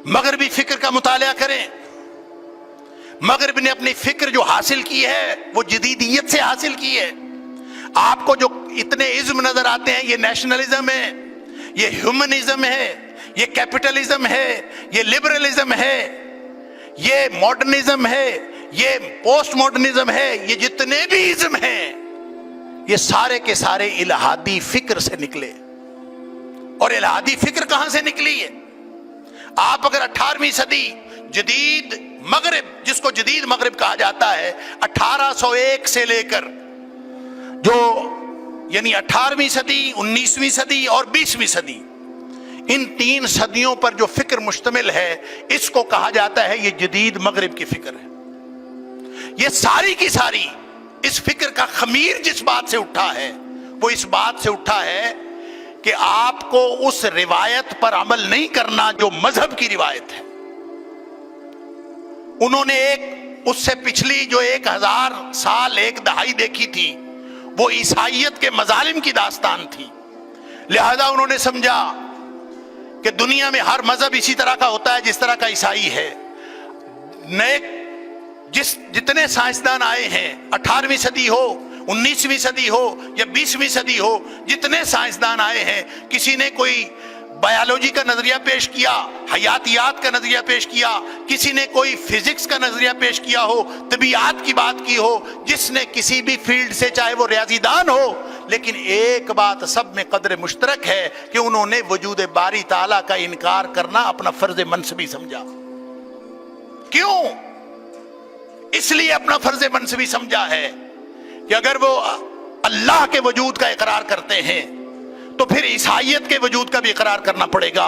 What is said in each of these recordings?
मगरबी फिक्र का मुताला करें। मगरब ने अपनी फिक्र जो हासिल की है वो जदीदियत से हासिल की है। आपको जो इतने इज्म नजर आते हैं, ये नेशनलिज्म है, ये ह्यूमनिज्म है, ये कैपिटलिज्म है, ये लिबरलिज्म है, ये मॉडर्निज्म है, ये पोस्ट मॉडर्निज्म है, ये जितने भी इज्म हैं ये सारे के सारे इल्हादी फिक्र से निकले। और इल्हादी फिक्र कहां से निकली है? आप अगर 18वीं सदी जदीद मगरिब, जिसको जदीद मगरिब कहा जाता है, 1801 से लेकर जो यानी 18वीं सदी, 19वीं सदी और 20वीं सदी, इन 3 सदियों पर जो फिक्र मुश्तमिल है, इसको कहा जाता है ये जदीद मगरिब की फिक्र है। ये सारी की सारी इस फिक्र का खमीर जिस बात से उठा है वो इस बात से उठा है कि आपको उस रिवायत पर अमल नहीं करना जो मजहब की रिवायत है। उन्होंने एक उससे पिछली जो 1000 साल, एक दहाई देखी थी, वो ईसाइयत के मजालिम की दास्तान थी। लिहाजा उन्होंने समझा कि दुनिया में हर मजहब इसी तरह का होता है जिस तरह का ईसाई है। नए जितने साइंसदान आए हैं, 18वीं सदी हो, 19वीं सदी हो या 20वीं सदी हो, जितने साइंसदान आए हैं, किसी ने कोई बायोलॉजी का नजरिया पेश किया, हयातियात का नजरिया पेश किया, किसी ने कोई फिजिक्स का नजरिया पेश किया हो, तबीयत की बात की हो, जिसने किसी भी फील्ड से, चाहे वो रियाजीदान हो, लेकिन एक बात सब में कदर मुश्तरक है कि उन्होंने वजूद बारी ताला का इनकार करना अपना फर्ज मनसबी समझा। क्यों? इसलिए अपना फर्ज मनसबी समझा है कि अगर वो अल्लाह के वजूद का इकरार करते हैं तो फिर ईसाइयत के वजूद का भी इकरार करना पड़ेगा।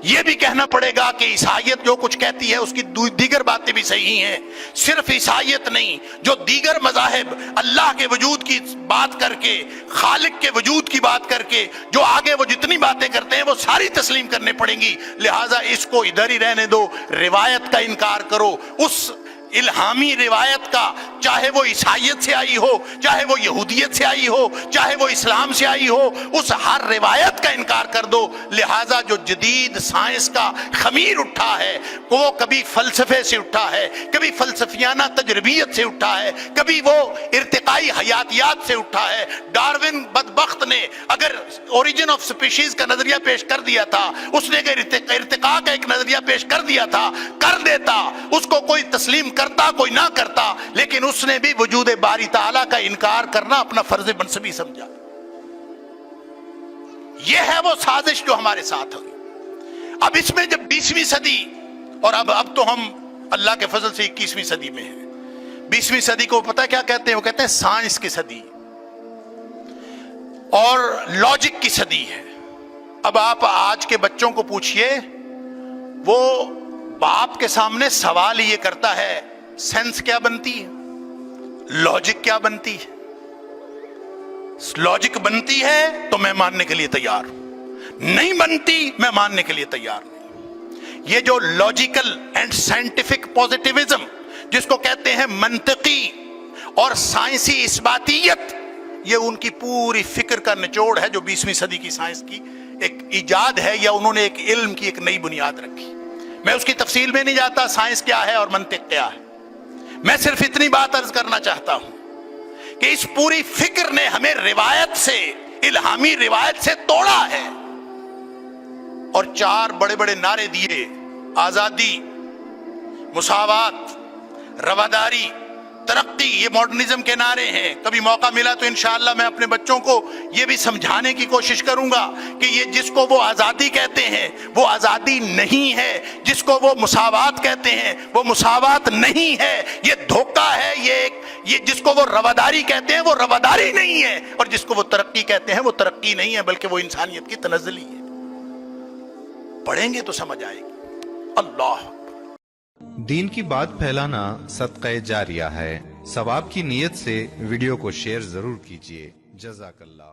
यह भी कहना पड़ेगा कि ईसाइयत जो कुछ कहती है उसकी दीगर बातें भी सही हैं। सिर्फ ईसाइयत नहीं, जो दीगर मज़ाहिब अल्लाह के वजूद की बात करके, खालिक के वजूद की बात करके, जो आगे वो जितनी बातें करते हैं वो सारी तस्लीम करने पड़ेंगी। लिहाजा इसको इधर ही रहने दो, रिवायत का इनकार करो। उस इल्हामी रिवायत का, चाहे वो ईसाइयत से आई हो, चाहे वो यहूदियत से आई हो, चाहे वो इस्लाम से आई हो, उस हर रिवायत का इनकार कर दो। लिहाजा जो जदीद साइंस का खमीर उठा है वो कभी फलसफे से उठा है, कभी फलसफियाना तजरबियत से उठा है, कभी वो इर्तिकाई हयातियात से उठा है। डार्विन बदबख्त ने अगर ओरिजिन ऑफ स्पीशीज का नजरिया पेश कर दिया था, उसने अगर इर्तिका का एक नजरिया पेश कर दिया था, कर देता, उसको कोई तस्लीम करता, कोई ना करता, लेकिन उसने भी वजूद बारी ताला का इनकार करना अपना फर्ज मनसबी समझा। यह है वो साजिश जो हमारे साथ हुई। अब इसमें जब 20वीं सदी, और अब तो हम अल्लाह के फजल से 21वीं सदी में हैं। 20वीं सदी को पता क्या कहते हैं? वो कहते हैं साइंस की सदी और लॉजिक की सदी है। अब आप आज के बच्चों को पूछिए, वो बाप के सामने सवाल ये करता है, सेंस क्या बनती है, लॉजिक क्या बनती है? लॉजिक बनती है तो मैं मानने के लिए तैयार हूं, नहीं बनती मैं मानने के लिए तैयार नहीं। ये जो लॉजिकल एंड साइंटिफिक पॉजिटिविज्म, जिसको कहते हैं मंतकी और साइंसी इस्बातियत, ये उनकी पूरी फिक्र का निचोड़ है, जो 20वीं सदी की साइंस की एक इजाद है, या उन्होंने एक इल्म की एक नई बुनियाद रखी। मैं उसकी तफसील में नहीं जाता, साइंस क्या है और मंतिक क्या है। मैं सिर्फ इतनी बात अर्ज करना चाहता हूं कि इस पूरी फिक्र ने हमें रिवायत से, इल्हामी रिवायत से तोड़ा है और 4 बड़े बड़े नारे दिए: आजादी, मुसावात, रवादारी, तरक्की। ये मॉडर्निज्म के नारे हैं। कभी मौका मिला तो इंशाअल्लाह मैं अपने बच्चों को ये भी समझाने की कोशिश करूंगा कि ये जिसको वो आज़ादी कहते हैं वो आज़ादी नहीं है, जिसको वो मुसावात कहते हैं वो मुसावात नहीं है, ये धोखा है। ये जिसको वो रवादारी कहते हैं वो रवादारी नहीं है, और जिसको वो तरक्की कहते हैं वो तरक्की नहीं है, बल्कि वो इंसानियत की तनज़्ज़ुली है। पढ़ेंगे तो समझ आएगी। अल्लाह। दीन की बात फैलाना सदक़े जारिया है। सवाब की नीयत से वीडियो को शेयर जरूर कीजिए। जज़ाकल्लाह।